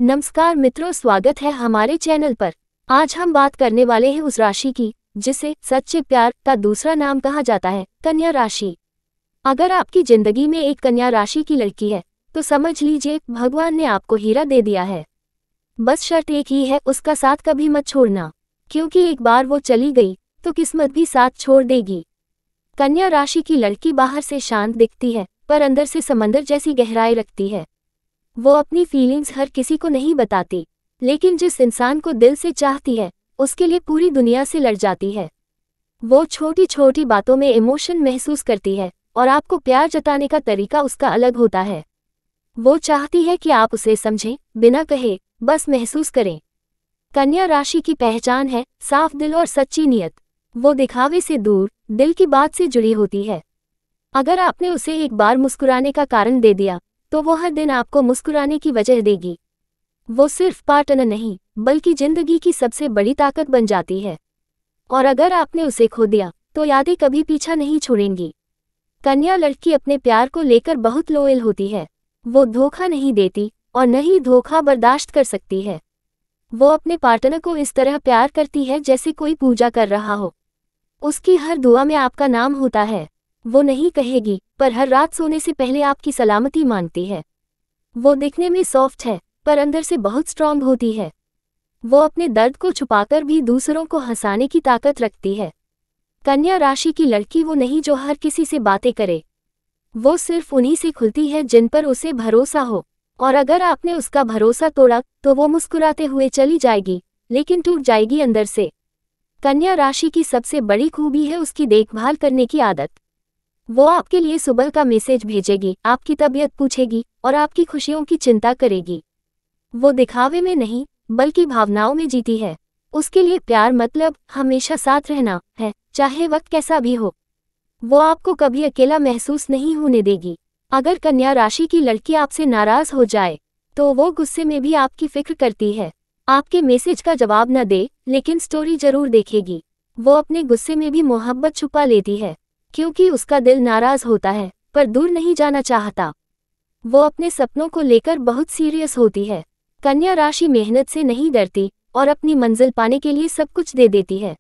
नमस्कार मित्रों, स्वागत है हमारे चैनल पर। आज हम बात करने वाले हैं उस राशि की जिसे सच्चे प्यार का दूसरा नाम कहा जाता है, कन्या राशि। अगर आपकी जिंदगी में एक कन्या राशि की लड़की है तो समझ लीजिए भगवान ने आपको हीरा दे दिया है। बस शर्त एक ही है, उसका साथ कभी मत छोड़ना, क्योंकि एक बार वो चली गई तो किस्मत भी साथ छोड़ देगी। कन्या राशि की लड़की बाहर से शांत दिखती है पर अंदर से समंदर जैसी गहराई रखती है। वो अपनी फीलिंग्स हर किसी को नहीं बताती, लेकिन जिस इंसान को दिल से चाहती है उसके लिए पूरी दुनिया से लड़ जाती है। वो छोटी छोटी बातों में इमोशन महसूस करती है और आपको प्यार जताने का तरीका उसका अलग होता है। वो चाहती है कि आप उसे समझें, बिना कहे बस महसूस करें। कन्या राशि की पहचान है साफ दिल और सच्ची नीयत। वो दिखावे से दूर दिल की बात से जुड़ी होती है। अगर आपने उसे एक बार मुस्कुराने का कारण दे दिया तो वो हर दिन आपको मुस्कुराने की वजह देगी। वो सिर्फ पार्टनर नहीं बल्कि जिंदगी की सबसे बड़ी ताकत बन जाती है। और अगर आपने उसे खो दिया तो यादें कभी पीछा नहीं छोड़ेंगी। कन्या लड़की अपने प्यार को लेकर बहुत लॉयल होती है। वो धोखा नहीं देती और न ही धोखा बर्दाश्त कर सकती है। वो अपने पार्टनर को इस तरह प्यार करती है जैसे कोई पूजा कर रहा हो। उसकी हर दुआ में आपका नाम होता है। वो नहीं कहेगी पर हर रात सोने से पहले आपकी सलामती मांगती है। वो दिखने में सॉफ्ट है पर अंदर से बहुत स्ट्रांग होती है। वो अपने दर्द को छुपाकर भी दूसरों को हंसाने की ताकत रखती है। कन्या राशि की लड़की वो नहीं जो हर किसी से बातें करे। वो सिर्फ उन्हीं से खुलती है जिन पर उसे भरोसा हो। और अगर आपने उसका भरोसा तोड़ा तो वो मुस्कुराते हुए चली जाएगी, लेकिन टूट जाएगी अंदर से। कन्या राशि की सबसे बड़ी खूबी है उसकी देखभाल करने की आदत। वो आपके लिए सुबह का मैसेज भेजेगी, आपकी तबीयत पूछेगी और आपकी खुशियों की चिंता करेगी। वो दिखावे में नहीं बल्कि भावनाओं में जीती है। उसके लिए प्यार मतलब हमेशा साथ रहना है, चाहे वक्त कैसा भी हो। वो आपको कभी अकेला महसूस नहीं होने देगी। अगर कन्या राशि की लड़की आपसे नाराज हो जाए तो वो गुस्से में भी आपकी फिक्र करती है। आपके मैसेज का जवाब न दे लेकिन स्टोरी जरूर देखेगी। वो अपने गुस्से में भी मोहब्बत छुपा लेती है, क्योंकि उसका दिल नाराज होता है पर दूर नहीं जाना चाहता। वो अपने सपनों को लेकर बहुत सीरियस होती है। कन्या राशि मेहनत से नहीं डरती और अपनी मंजिल पाने के लिए सब कुछ दे देती है।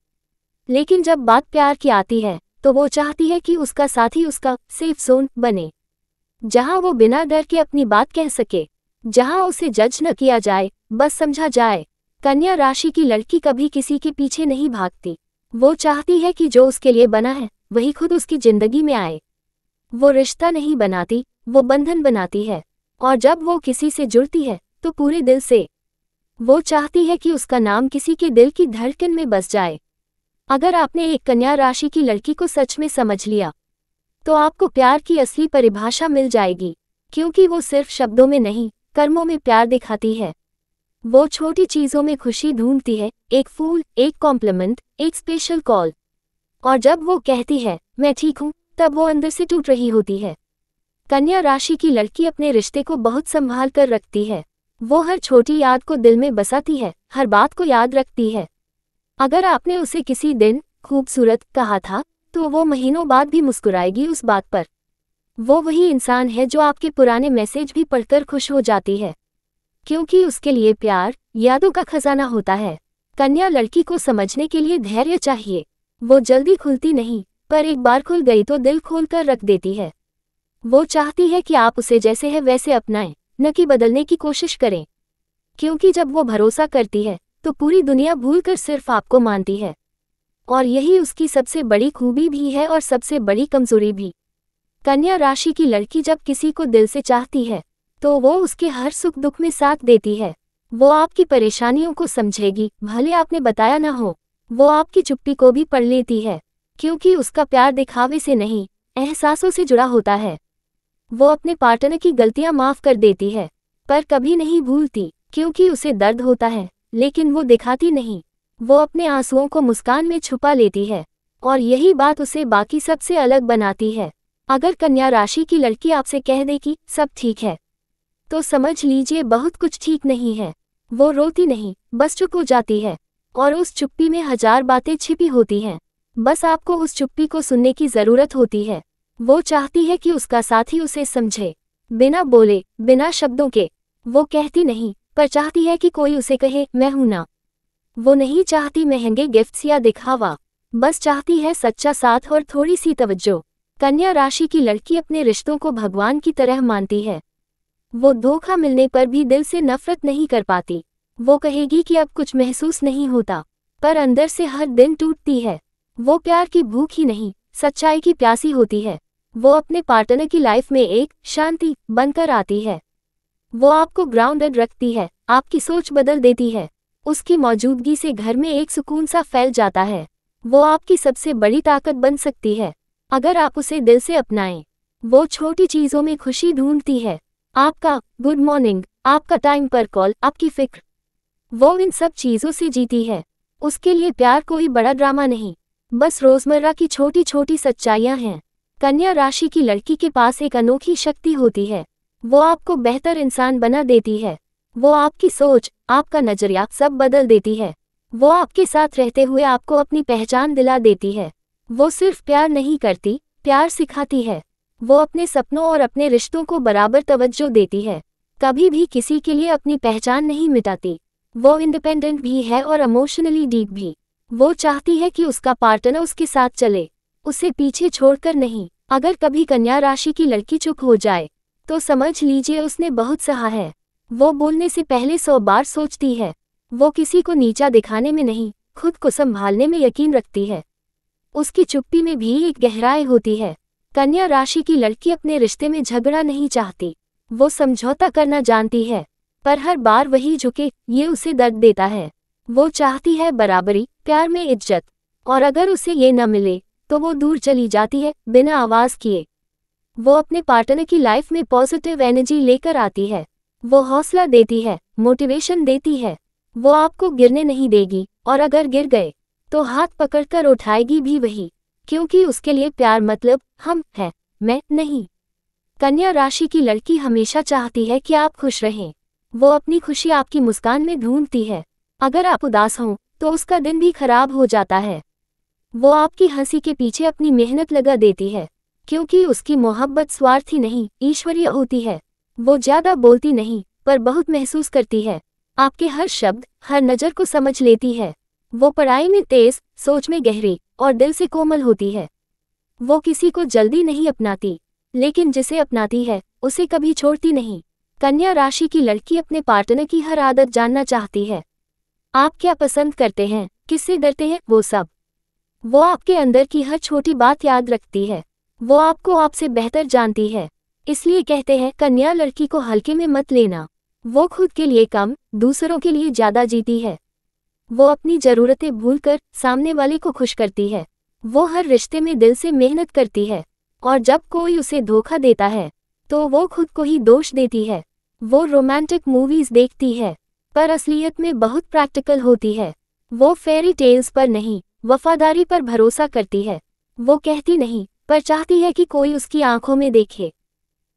लेकिन जब बात प्यार की आती है तो वो चाहती है कि उसका साथी उसका सेफ जोन बने, जहां वो बिना डर के अपनी बात कह सके, जहां उसे जज न किया जाए, बस समझा जाए। कन्या राशि की लड़की कभी किसी के पीछे नहीं भागती। वो चाहती है कि जो उसके लिए बना है वही खुद उसकी जिंदगी में आए। वो रिश्ता नहीं बनाती, वो बंधन बनाती है। और जब वो किसी से जुड़ती है तो पूरे दिल से। वो चाहती है कि उसका नाम किसी के दिल की धड़कन में बस जाए। अगर आपने एक कन्या राशि की लड़की को सच में समझ लिया तो आपको प्यार की असली परिभाषा मिल जाएगी, क्योंकि वो सिर्फ शब्दों में नहीं कर्मों में प्यार दिखाती है। वो छोटी चीजों में खुशी ढूंढती है, एक फूल, एक कॉम्प्लीमेंट, एक स्पेशल कॉल। और जब वो कहती है मैं ठीक हूँ, तब वो अंदर से टूट रही होती है। कन्या राशि की लड़की अपने रिश्ते को बहुत संभाल कर रखती है। वो हर छोटी याद को दिल में बसाती है, हर बात को याद रखती है। अगर आपने उसे किसी दिन खूबसूरत कहा था तो वो महीनों बाद भी मुस्कुराएगी उस बात पर। वो वही इंसान है जो आपके पुराने मैसेज भी पढ़कर खुश हो जाती है, क्योंकि उसके लिए प्यार यादों का खजाना होता है। कन्या लड़की को समझने के लिए धैर्य चाहिए। वो जल्दी खुलती नहीं, पर एक बार खुल गई तो दिल खोल कर रख देती है। वो चाहती है कि आप उसे जैसे है वैसे अपनाएं, न कि बदलने की कोशिश करें। क्योंकि जब वो भरोसा करती है तो पूरी दुनिया भूलकर सिर्फ आपको मानती है। और यही उसकी सबसे बड़ी खूबी भी है और सबसे बड़ी कमजोरी भी। कन्या राशि की लड़की जब किसी को दिल से चाहती है तो वो उसके हर सुख दुख में साथ देती है। वो आपकी परेशानियों को समझेगी, भले आपने बताया ना हो। वो आपकी चुप्पी को भी पढ़ लेती है, क्योंकि उसका प्यार दिखावे से नहीं एहसासों से जुड़ा होता है। वो अपने पार्टनर की गलतियां माफ कर देती है, पर कभी नहीं भूलती, क्योंकि उसे दर्द होता है लेकिन वो दिखाती नहीं। वो अपने आंसुओं को मुस्कान में छुपा लेती है और यही बात उसे बाकी सबसे अलग बनाती है। अगर कन्या राशि की लड़की आपसे कह दे कि सब ठीक है, तो समझ लीजिए बहुत कुछ ठीक नहीं है। वो रोती नहीं, बस चुप हो जाती है, और उस चुप्पी में हजार बातें छिपी होती हैं। बस आपको उस चुप्पी को सुनने की जरूरत होती है। वो चाहती है कि उसका साथी उसे समझे, बिना बोले, बिना शब्दों के। वो कहती नहीं पर चाहती है कि कोई उसे कहे मैं हूं ना। वो नहीं चाहती महंगे गिफ्ट्स या दिखावा, बस चाहती है सच्चा साथ और थोड़ी सी तवज्जो। कन्या राशि की लड़की अपने रिश्तों को भगवान की तरह मानती है। वो धोखा मिलने पर भी दिल से नफरत नहीं कर पाती। वो कहेगी कि अब कुछ महसूस नहीं होता, पर अंदर से हर दिन टूटती है। वो प्यार की भूख ही नहीं, सच्चाई की प्यासी होती है। वो अपने पार्टनर की लाइफ में एक शांति बनकर आती है। वो आपको ग्राउंडेड रखती है, आपकी सोच बदल देती है। उसकी मौजूदगी से घर में एक सुकून सा फैल जाता है। वो आपकी सबसे बड़ी ताकत बन सकती है, अगर आप उसे दिल से अपनाएं। वो छोटी चीज़ों में खुशी ढूंढती है, आपका गुड मॉर्निंग, आपका टाइम पर कॉल, आपकी फिक्र। वो इन सब चीज़ों से जीती है। उसके लिए प्यार कोई बड़ा ड्रामा नहीं, बस रोज़मर्रा की छोटी छोटी सच्चाइयाँ हैं। कन्या राशि की लड़की के पास एक अनोखी शक्ति होती है। वो आपको बेहतर इंसान बना देती है। वो आपकी सोच, आपका नजरिया सब बदल देती है। वो आपके साथ रहते हुए आपको अपनी पहचान दिला देती है। वो सिर्फ प्यार नहीं करती, प्यार सिखाती है। वो अपने सपनों और अपने रिश्तों को बराबर तवज्जो देती है, कभी भी किसी के लिए अपनी पहचान नहीं मिटाती। वो इंडिपेंडेंट भी है और इमोशनली डीप भी। वो चाहती है कि उसका पार्टनर उसके साथ चले, उसे पीछे छोड़कर नहीं। अगर कभी कन्या राशि की लड़की चुप हो जाए, तो समझ लीजिए उसने बहुत सहा है। वो बोलने से पहले 100 बार सोचती है। वो किसी को नीचा दिखाने में नहीं, खुद को संभालने में यकीन रखती है। उसकी चुप्पी में भी एक गहराई होती है। कन्या राशि की लड़की अपने रिश्ते में झगड़ा नहीं चाहती। वो समझौता करना जानती है, पर हर बार वही झुके, ये उसे दर्द देता है। वो चाहती है बराबरी, प्यार में इज्जत, और अगर उसे ये न मिले तो वो दूर चली जाती है बिना आवाज़ किए। वो अपने पार्टनर की लाइफ में पॉजिटिव एनर्जी लेकर आती है। वो हौसला देती है, मोटिवेशन देती है। वो आपको गिरने नहीं देगी, और अगर गिर गए तो हाथ पकड़कर उठाएगी भी वही, क्योंकि उसके लिए प्यार मतलब हम है, मैं नहीं। कन्या राशि की लड़की हमेशा चाहती है कि आप खुश रहें। वो अपनी खुशी आपकी मुस्कान में ढूंढती है। अगर आप उदास हों तो उसका दिन भी खराब हो जाता है। वो आपकी हंसी के पीछे अपनी मेहनत लगा देती है, क्योंकि उसकी मोहब्बत स्वार्थी नहीं, ईश्वरीय होती है। वो ज्यादा बोलती नहीं, पर बहुत महसूस करती है। आपके हर शब्द, हर नज़र को समझ लेती है। वो पढ़ाई में तेज, सोच में गहरी, और दिल से कोमल होती है। वो किसी को जल्दी नहीं अपनाती, लेकिन जिसे अपनाती है उसे कभी छोड़ती नहीं। कन्या राशि की लड़की अपने पार्टनर की हर आदत जानना चाहती है। आप क्या पसंद करते हैं, किससे डरते हैं, वो सब। वो आपके अंदर की हर छोटी बात याद रखती है। वो आपको आपसे बेहतर जानती है। इसलिए कहते हैं कन्या लड़की को हल्के में मत लेना। वो खुद के लिए कम, दूसरों के लिए ज्यादा जीती है। वो अपनी ज़रूरतें भूलकर सामने वाले को खुश करती है। वो हर रिश्ते में दिल से मेहनत करती है, और जब कोई उसे धोखा देता है तो वो खुद को ही दोष देती है। वो रोमांटिक मूवीज देखती है, पर असलियत में बहुत प्रैक्टिकल होती है। वो फेरी टेल्स पर नहीं, वफादारी पर भरोसा करती है। वो कहती नहीं, पर चाहती है कि कोई उसकी आंखों में देखे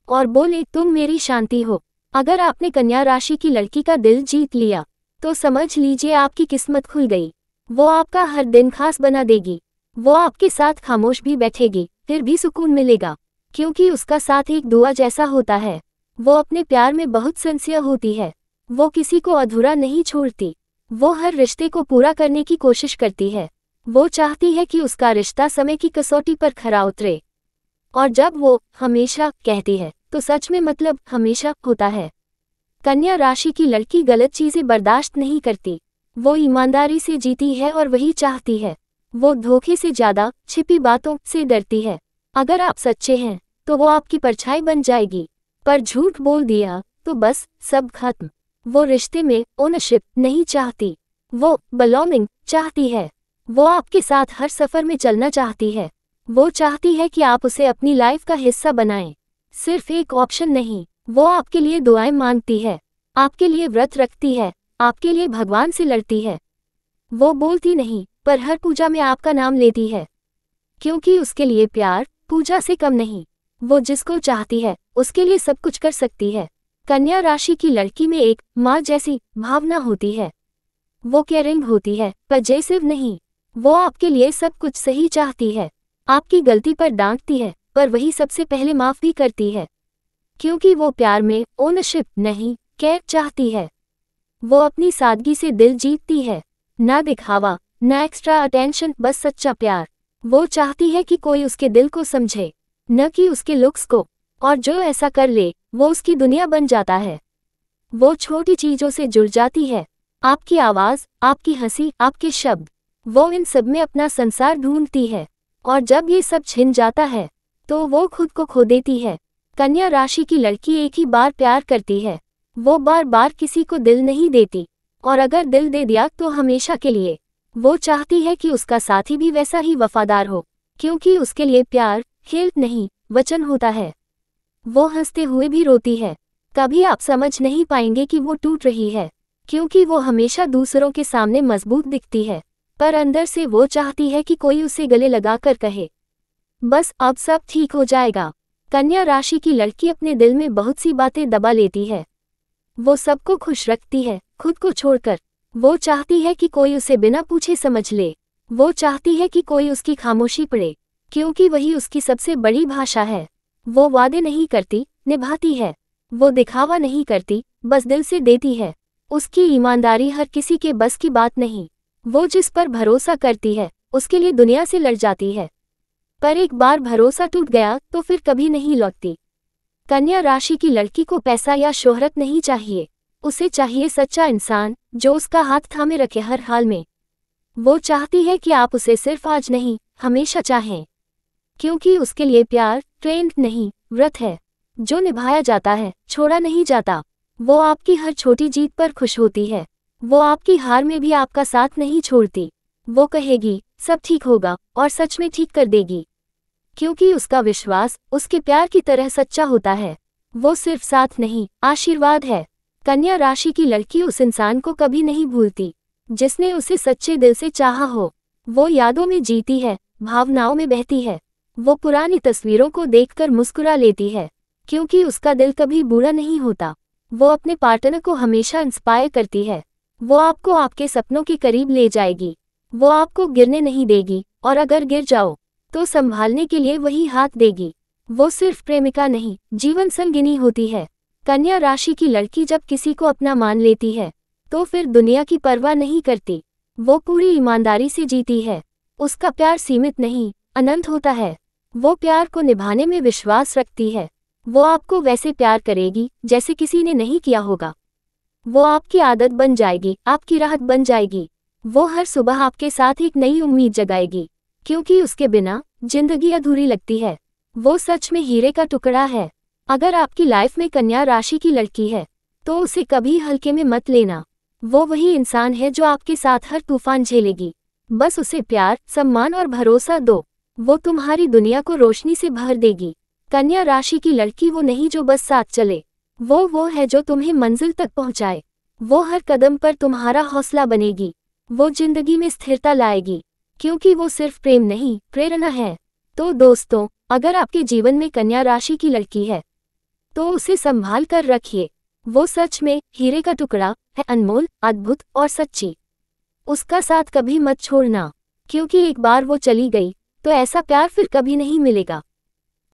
और बोले तुम मेरी शांति हो। अगर आपने कन्या राशि की लड़की का दिल जीत लिया, तो समझ लीजिए आपकी किस्मत खुल गई। वो आपका हर दिन खास बना देगी। वो आपके साथ खामोश भी बैठेगी, फिर भी सुकून मिलेगा, क्योंकि उसका साथ एक दुआ जैसा होता है। वो अपने प्यार में बहुत सिंसियर होती है। वो किसी को अधूरा नहीं छोड़ती। वो हर रिश्ते को पूरा करने की कोशिश करती है। वो चाहती है कि उसका रिश्ता समय की कसौटी पर खरा उतरे। और जब वो हमेशा कहती है, तो सच में मतलब हमेशा होता है। कन्या राशि की लड़की गलत चीजें बर्दाश्त नहीं करती। वो ईमानदारी से जीती है और वही चाहती है। वो धोखे से ज्यादा छिपी बातों से डरती है। अगर आप सच्चे हैं तो वो आपकी परछाई बन जाएगी, पर झूठ बोल दिया तो बस सब खत्म। वो रिश्ते में ओनरशिप नहीं चाहती, वो बिलोंगिंग चाहती है। वो आपके साथ हर सफर में चलना चाहती है। वो चाहती है कि आप उसे अपनी लाइफ का हिस्सा बनाएं, सिर्फ एक ऑप्शन नहीं। वो आपके लिए दुआएं मांगती है, आपके लिए व्रत रखती है, आपके लिए भगवान से लड़ती है। वो बोलती नहीं, पर हर पूजा में आपका नाम लेती है, क्योंकि उसके लिए प्यार पूजा से कम नहीं। वो जिसको चाहती है उसके लिए सब कुछ कर सकती है। कन्या राशि की लड़की में एक माँ जैसी भावना होती है। वो केयरिंग होती है, पजेसिव नहीं। वो आपके लिए सब कुछ सही चाहती है। आपकी गलती पर डांटती है, पर वही सबसे पहले माफ भी करती है, क्योंकि वो प्यार में ओनरशिप नहीं, केयर चाहती है। वो अपनी सादगी से दिल जीतती है। ना दिखावा, ना एक्स्ट्रा अटेंशन, बस सच्चा प्यार। वो चाहती है कि कोई उसके दिल को समझे, न कि उसके लुक्स को। और जो ऐसा कर ले, वो उसकी दुनिया बन जाता है। वो छोटी चीजों से जुड़ जाती है। आपकी आवाज, आपकी हंसी, आपके शब्द। वो इन सब में अपना संसार ढूंढती है। और जब ये सब छिन जाता है, तो वो खुद को खो देती है। कन्या राशि की लड़की एक ही बार प्यार करती है। वो बार बार किसी को दिल नहीं देती, और अगर दिल दे दिया तो हमेशा के लिए। वो चाहती है कि उसका साथी भी वैसा ही वफादार हो, क्योंकि उसके लिए प्यार खेल नहीं, वचन होता है। वो हंसते हुए भी रोती है। कभी आप समझ नहीं पाएंगे कि वो टूट रही है, क्योंकि वो हमेशा दूसरों के सामने मजबूत दिखती है, पर अंदर से वो चाहती है कि कोई उसे गले लगाकर कहे, बस अब सब ठीक हो जाएगा। कन्या राशि की लड़की अपने दिल में बहुत सी बातें दबा लेती है। वो सबको खुश रखती है, खुद को छोड़कर। वो चाहती है कि कोई उसे बिना पूछे समझ ले। वो चाहती है कि कोई उसकी खामोशी पढ़े, क्योंकि वही उसकी सबसे बड़ी भाषा है। वो वादे नहीं करती, निभाती है। वो दिखावा नहीं करती, बस दिल से देती है। उसकी ईमानदारी हर किसी के बस की बात नहीं। वो जिस पर भरोसा करती है, उसके लिए दुनिया से लड़ जाती है। पर एक बार भरोसा टूट गया तो फिर कभी नहीं लौटती। कन्या राशि की लड़की को पैसा या शोहरत नहीं चाहिए। उसे चाहिए सच्चा इंसान, जो उसका हाथ थामे रखे हर हाल में। वो चाहती है कि आप उसे सिर्फ आज नहीं, हमेशा चाहें, क्योंकि उसके लिए प्यार ट्रेंड नहीं, व्रत है, जो निभाया जाता है, छोड़ा नहीं जाता। वो आपकी हर छोटी जीत पर खुश होती है। वो आपकी हार में भी आपका साथ नहीं छोड़ती। वो कहेगी सब ठीक होगा, और सच में ठीक कर देगी, क्योंकि उसका विश्वास उसके प्यार की तरह सच्चा होता है। वो सिर्फ साथ नहीं, आशीर्वाद है। कन्या राशि की लड़की उस इंसान को कभी नहीं भूलती, जिसने उसे सच्चे दिल से चाहा हो। वो यादों में जीती है, भावनाओं में बहती है। वो पुरानी तस्वीरों को देखकर मुस्कुरा लेती है, क्योंकि उसका दिल कभी बुरा नहीं होता। वो अपने पार्टनर को हमेशा इंस्पायर करती है। वो आपको आपके सपनों के करीब ले जाएगी। वो आपको गिरने नहीं देगी, और अगर गिर जाओ तो संभालने के लिए वही हाथ देगी। वो सिर्फ प्रेमिका नहीं, जीवन संगिनी होती है। कन्या राशि की लड़की जब किसी को अपना मान लेती है, तो फिर दुनिया की परवाह नहीं करती। वो पूरी ईमानदारी से जीती है। उसका प्यार सीमित नहीं, अनंत होता है। वो प्यार को निभाने में विश्वास रखती है। वो आपको वैसे प्यार करेगी जैसे किसी ने नहीं किया होगा। वो आपकी आदत बन जाएगी, आपकी राहत बन जाएगी। वो हर सुबह आपके साथ एक नई उम्मीद जगाएगी, क्योंकि उसके बिना जिंदगी अधूरी लगती है। वो सच में हीरे का टुकड़ा है। अगर आपकी लाइफ में कन्या राशि की लड़की है, तो उसे कभी हल्के में मत लेना। वो वही इंसान है जो आपके साथ हर तूफान झेलेगी। बस उसे प्यार, सम्मान और भरोसा दो। वो तुम्हारी दुनिया को रोशनी से भर देगी। कन्या राशि की लड़की वो नहीं जो बस साथ चले, वो है जो तुम्हें मंजिल तक पहुंचाए। वो हर कदम पर तुम्हारा हौसला बनेगी। वो जिंदगी में स्थिरता लाएगी, क्योंकि वो सिर्फ प्रेम नहीं, प्रेरणा है। तो दोस्तों, अगर आपके जीवन में कन्या राशि की लड़की है, तो उसे संभाल कर रखिए। वो सच में हीरे का टुकड़ा है, अनमोल, अद्भुत और सच्ची। उसका साथ कभी मत छोड़ना, क्योंकि एक बार वो चली गई तो ऐसा प्यार फिर कभी नहीं मिलेगा।